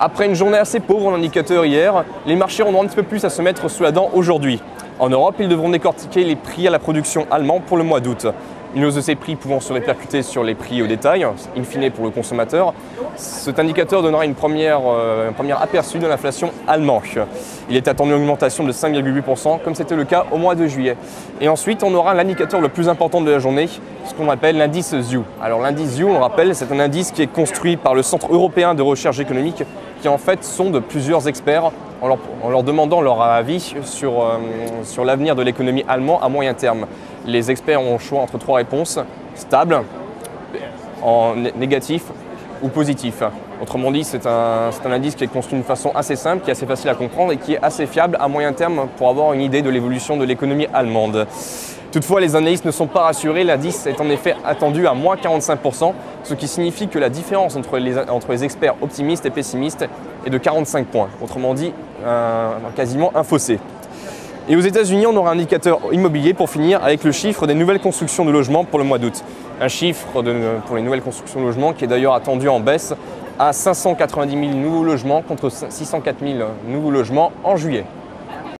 Après une journée assez pauvre en indicateurs hier, les marchés auront un petit peu plus à se mettre sous la dent aujourd'hui. En Europe, ils devront décortiquer les prix à la production allemand pour le mois d'août. Une hausse de ces prix pouvant se répercuter sur les prix au détail, in fine pour le consommateur. Cet indicateur donnera un premier aperçu de l'inflation allemande. Il est attendu une augmentation de 5,8%, comme c'était le cas au mois de juillet. Et ensuite, on aura l'indicateur le plus important de la journée, ce qu'on appelle l'indice ZEW. Alors l'indice ZEW, on le rappelle, c'est un indice qui est construit par le Centre européen de recherche économique, qui en fait sonde plusieurs experts en leur demandant leur avis sur l'avenir de l'économie allemande à moyen terme. Les experts ont le choix entre 3 réponses: stable, en négatif ou positif. Autrement dit, c'est un indice qui est construit d'une façon assez simple, qui est assez facile à comprendre et qui est assez fiable à moyen terme pour avoir une idée de l'évolution de l'économie allemande. Toutefois, les analystes ne sont pas rassurés. L'indice est en effet attendu à moins 45%, ce qui signifie que la différence entre les experts optimistes et pessimistes est de 45 points. Autrement dit, quasiment un fossé. Et aux États-Unis, on aura un indicateur immobilier pour finir avec le chiffre des nouvelles constructions de logements pour le mois d'août. Un chiffre pour les nouvelles constructions de logements qui est d'ailleurs attendu en baisse à 590 000 nouveaux logements contre 604 000 nouveaux logements en juillet.